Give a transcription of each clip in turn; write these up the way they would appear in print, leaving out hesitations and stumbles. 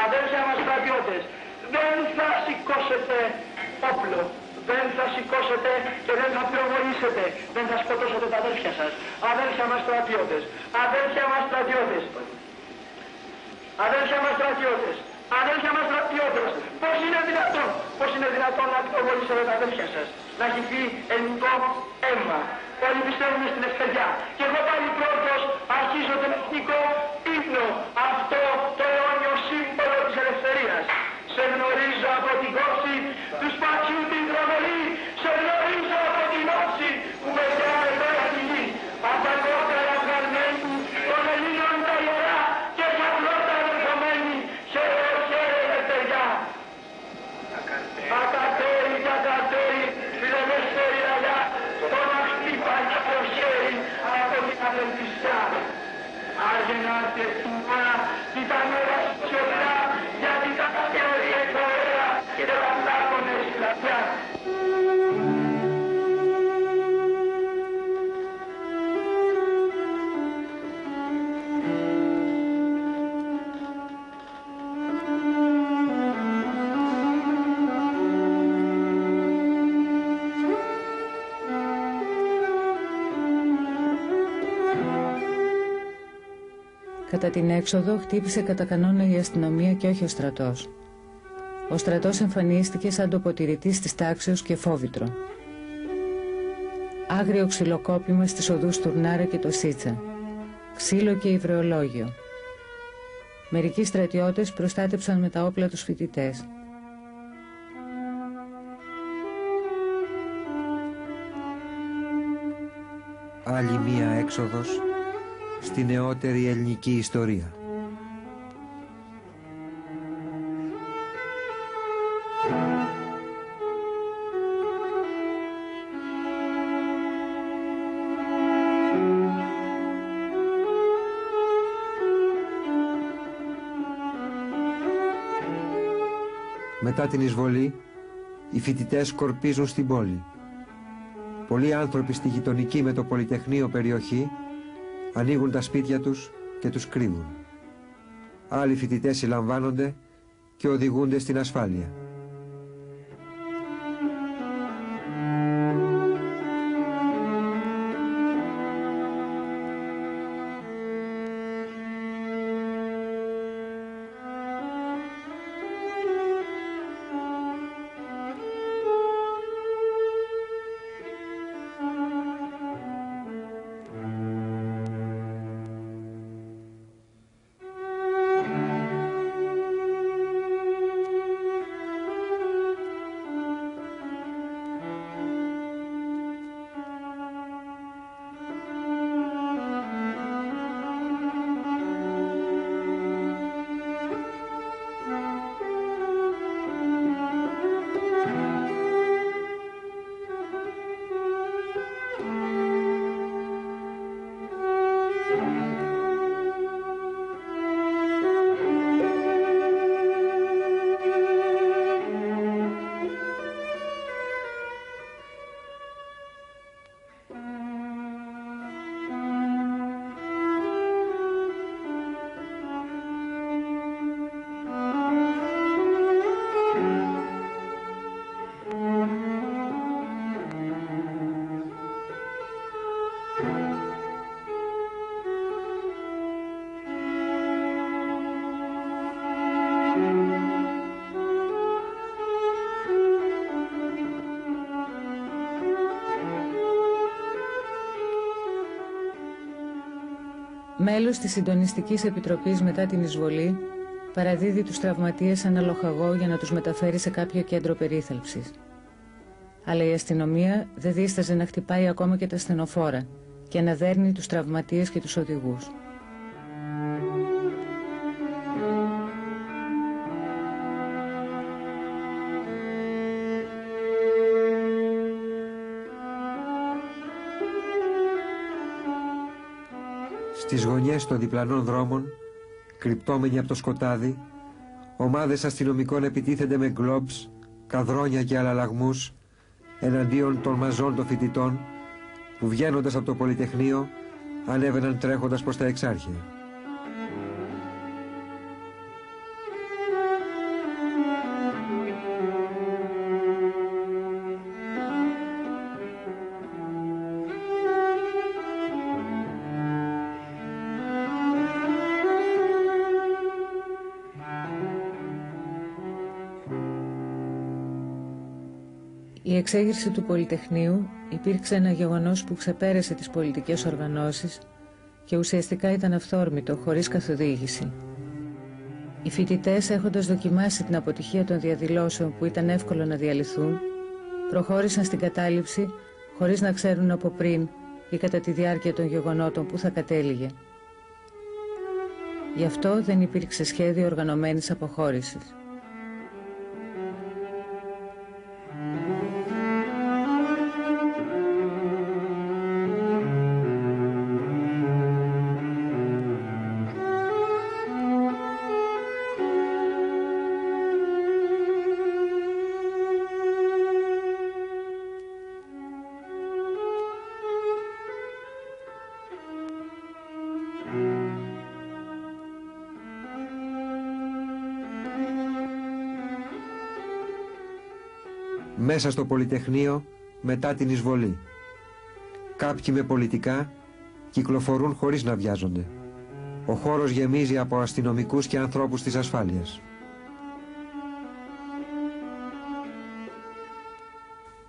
Αδέλφια μας στρατιώτες, δεν θα σηκώσετε όπλο, δεν θα σηκώσετε και δεν θα πυροβολήσετε, δεν θα σκοτώσετε τα αδέλφια σας. Αδέλφια μας στρατιώτες, αδέλφια μας στρατιώτες, αδέλφια μας στρατιώτες, αδέλφια μας στρατιώτες, πώς είναι δυνατόν να πυροβολήσετε τα αδέλφια σας, να χυθεί ελληνικό αίμα. Όλοι πιστεύουμε στην ευκαιριά. Και εγώ πάλι πρώτος αρχίζω τον εθνικό ύμνο, αυτό το αιώνιο σύμβολο της ελευθερίας. Σε γνωρίζω από την κόψη του σπατιού την τρομερή, σε γνωρίζω από την όψη που μετράει πέρα τη γη. Από τα κόκκαλα βγαλμένη των Ελλήνων τα ιερά και τα πλώτα ερχομένη, χαίρε ελευθεριά. Ακατέρι, φιλελεύθερη αλλιά, το να χτύπα και το χέρι από την απελπιστιά. Άγενάστε στην ώρα, ήταν όλα σιωπηλά, γιατί τα θεωρία εκορέα και τα πλάκωνε σκλαβιά. Κατά την έξοδο χτύπησε κατά κανόνα η αστυνομία και όχι ο στρατός. Ο στρατός εμφανίστηκε σαν τοποτηρητής της τάξεως και φόβητρο. Άγριο ξυλοκόπημα στις οδούς Τουρνάρα και το Σίτσα. Ξύλο και υβρεολόγιο. Μερικοί στρατιώτες προστάτεψαν με τα όπλα τους φοιτητές. Άλλη μία έξοδος στη νεότερη ελληνική ιστορία. Μετά την εισβολή, οι φοιτητές σκορπίζουν στην πόλη. Πολλοί άνθρωποι στη γειτονική με το Πολυτεχνείο περιοχή ανοίγουν τα σπίτια τους και τους κρύβουν. Άλλοι φοιτητές συλλαμβάνονται και οδηγούνται στην ασφάλεια. Μέλος της Συντονιστικής Επιτροπής μετά την εισβολή, παραδίδει τους τραυματίες σε ένα λοχαγό για να τους μεταφέρει σε κάποιο κέντρο περίθαλψης. Αλλά η αστυνομία δεν δίσταζε να χτυπάει ακόμα και τα στενοφόρα και να δέρνει τους τραυματίες και τους οδηγούς. Στις γωνιές των διπλανών δρόμων, κρυπτόμενοι από το σκοτάδι, ομάδες αστυνομικών επιτίθενται με γκλόμπς, καδρόνια και αλλαλαγμούς εναντίον των μαζών των φοιτητών που βγαίνοντας από το Πολυτεχνείο ανέβαιναν τρέχοντας προς τα Εξάρχεια. Η εξέγερση του Πολυτεχνείου υπήρξε ένα γεγονός που ξεπέρασε τις πολιτικές οργανώσεις και ουσιαστικά ήταν αυθόρμητο, χωρίς καθοδήγηση. Οι φοιτητές, έχοντας δοκιμάσει την αποτυχία των διαδηλώσεων που ήταν εύκολο να διαλυθούν, προχώρησαν στην κατάληψη χωρίς να ξέρουν από πριν ή κατά τη διάρκεια των γεγονότων που θα κατέληγε. Γι' αυτό δεν υπήρξε σχέδιο οργανωμένης αποχώρησης. Μέσα στο Πολυτεχνείο μετά την εισβολή. Κάποιοι με πολιτικά κυκλοφορούν χωρίς να βιάζονται. Ο χώρος γεμίζει από αστυνομικούς και ανθρώπους της ασφάλειας.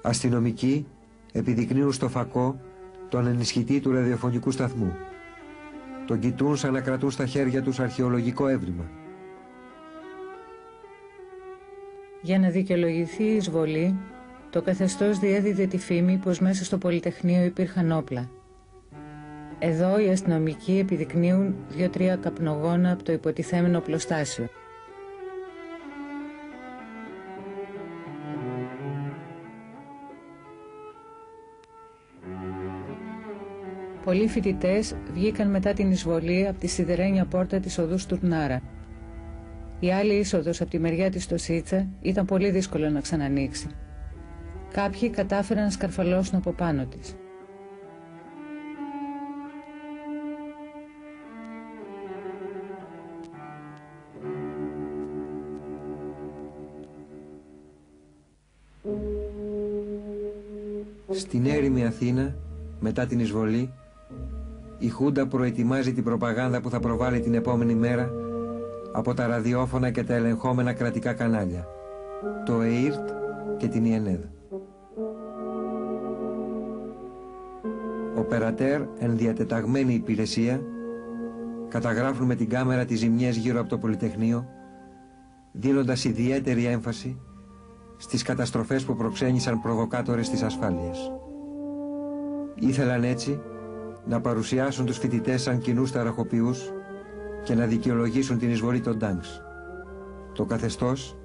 Αστυνομικοί επιδεικνύουν στο φακό τον ενισχυτή του ραδιοφωνικού σταθμού. Τον κοιτούν σαν να κρατούν στα χέρια τους αρχαιολογικό έβριμα. Για να δικαιολογηθεί η εισβολή, το καθεστώς διέδιδε τη φήμη πως μέσα στο Πολυτεχνείο υπήρχαν όπλα. Εδώ οι αστυνομικοί επιδεικνύουν 2-3 καπνογόνα από το υποτιθέμενο οπλοστάσιο. Πολλοί φοιτητές βγήκαν μετά την εισβολή από τη σιδερένια πόρτα της οδού Στουρνάρα. Η άλλη είσοδος από τη μεριά της Στοσίτσα ήταν πολύ δύσκολο να ξανανοίξει. Κάποιοι κατάφεραν να σκαρφαλώσουν από πάνω της. Στην έρημη Αθήνα, μετά την εισβολή, η Χούντα προετοιμάζει την προπαγάνδα που θα προβάλλει την επόμενη μέρα από τα ραδιόφωνα και τα ελεγχόμενα κρατικά κανάλια, το ΕΙΡΤ και την ΙΕΝΕΔ. Οπερατέρ εν διατεταγμένη υπηρεσία καταγράφουν με την κάμερα τις ζημιές γύρω από το Πολυτεχνείο, δίνοντας ιδιαίτερη έμφαση στις καταστροφές που προξένησαν προβοκάτορες της ασφάλειας. Ήθελαν έτσι να παρουσιάσουν τους φοιτητές σαν κοινούς ταραχοποιούς και να δικαιολογήσουν την εισβολή των τάγκς. Το καθεστώς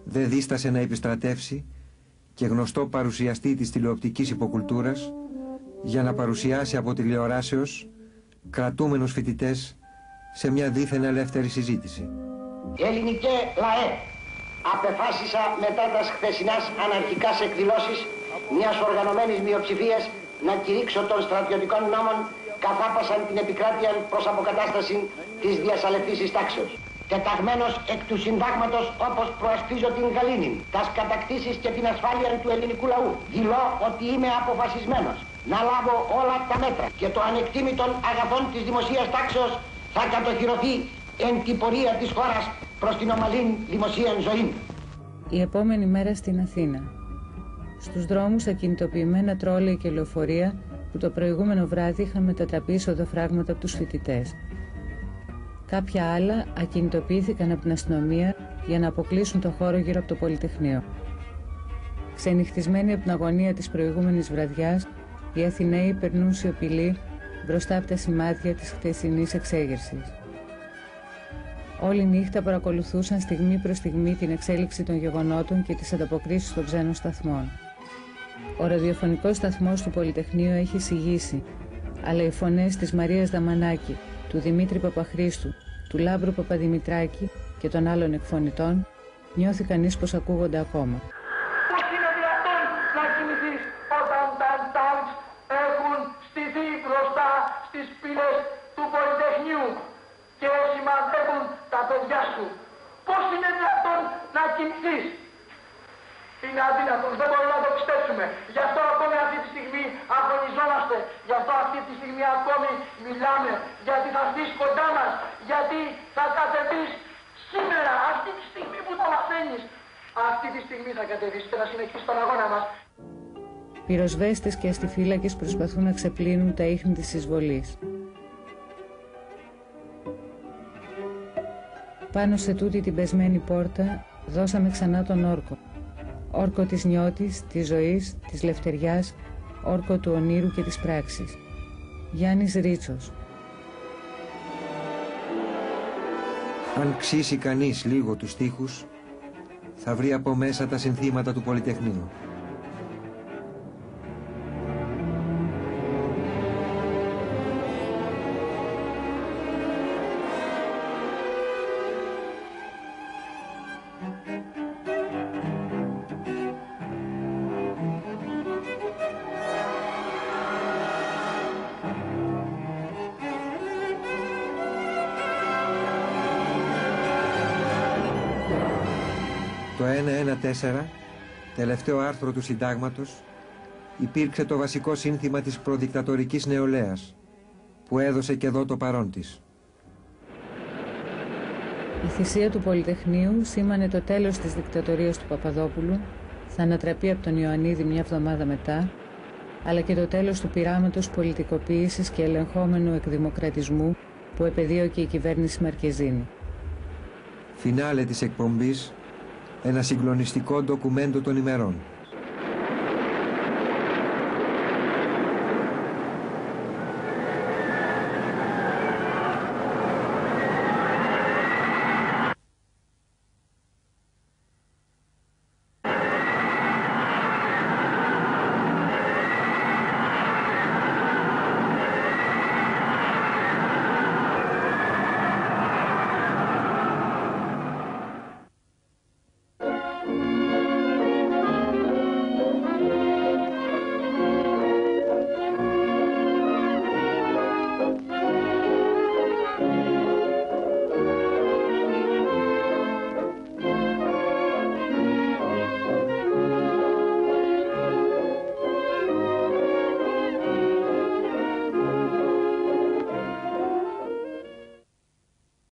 δεν δίστασε να επιστρατεύσει και γνωστό παρουσιαστή της τηλεοπτικής υποκουλτούρας για να παρουσιάσει από τηλεοράσεως κρατούμενους φοιτητές σε μια δίθεν ελεύθερη συζήτηση. Ελληνικέ λαέ, απεφάσισα μετά τα χθεσινάς αναρχικάς εκδηλώσεις μιας οργανωμένης μειοψηφίας να κηρύξω των στρατιωτικών νόμων καθάπασαν την επικράτεια προς αποκατάσταση της διασαλευτήσης τάξεως. Τεταγμένος εκ του συντάγματος όπως προασπίζω την γαλήνη, τας κατακτήσεις και την ασφάλεια του ελληνικού λαού, δηλώ ότι είμαι αποφασισμένος να λάβω όλα τα μέτρα και το ανεκτήμητον αγαθών της δημοσίας τάξεως θα κατοχυρωθεί εν την πορεία της χώρας προς την ομαλήν δημοσίαν ζωή. Η επόμενη μέρα στην Αθήνα. Στους δρόμους ακινητοποιημένα τρόλεϊ και λεωφορεία που το προηγούμενο βράδυ είχαν μετατραπεί σε οδοφράγματα από τους φοιτητές. Κάποια άλλα ακινητοποιήθηκαν από την αστυνομία για να αποκλείσουν το χώρο γύρω από το Πολυτεχνείο. Ξενυχτισμένοι από την αγωνία της προηγούμενης βραδιάς, οι Αθηναίοι περνούν σιωπηλοί μπροστά από τα σημάδια της χθεσινής εξέγερσης. Όλη νύχτα παρακολουθούσαν στιγμή προς στιγμή την εξέλιξη των γεγονότων και τις ανταποκρίσεις των ξένων σταθμών. Ο ραδιοφωνικός σταθμός του Πολυτεχνείου έχει συγγύσει, αλλά οι φωνές της Μαρίας Δαμανάκη, του Δημήτρη Παπαχρήστου, του Λάμπρου Παπαδημητράκη και των άλλων εκφωνητών νιώθηκαν ίσως ακούγονται ακόμα. Πώς είναι δυνατόν να κοιμηθείς όταν τα τάγκς έχουν στηθεί μπροστά στις πύλες του Πολυτεχνείου και σημαδεύουν τα παιδιά σου? Πώς είναι δυνατόν να κοιμηθείς? Είναι αδύνατον, δεν μπορούμε να το πιστέψουμε. Γι' αυτό ακόμη αυτή τη στιγμή αγωνιζόμαστε. Γι' αυτό αυτή τη στιγμή ακόμη μιλάμε. Γιατί θα έρθεις κοντά μας. Γιατί θα κατεβείς σήμερα, αυτή τη στιγμή που το μαθαίνεις. Αυτή τη στιγμή θα κατεβείς και θα συνεχίσεις τον αγώνα μας. Πυροσβέστες και αστιφύλακες προσπαθούν να ξεπλύνουν τα ίχνη της εισβολής. Πάνω σε τούτη την πεσμένη πόρτα δώσαμε ξανά τον όρκο. Όρκο της νιώτης, της ζωής, της λευτεριάς, όρκο του ονείρου και της πράξης. Γιάννης Ρίτσος. Αν ξύσει κανείς λίγο τους στίχους, θα βρει από μέσα τα συνθήματα του Πολυτεχνείου. Το 114, τελευταίο άρθρο του Συντάγματος, υπήρξε το βασικό σύνθημα της προδικτατορικής νεολαίας, που έδωσε και εδώ το παρόν της. Η θυσία του Πολυτεχνείου σήμανε το τέλος της δικτατορίας του Παπαδόπουλου, θα ανατραπεί από τον Ιωαννίδη μια εβδομάδα μετά, αλλά και το τέλος του πειράματος πολιτικοποίησης και ελεγχόμενου εκδημοκρατισμού που επεδίωκε η κυβέρνηση Μαρκεζίνη. Φινάλε της εκπομπής, ένα συγκλονιστικό ντοκουμέντο των ημερών.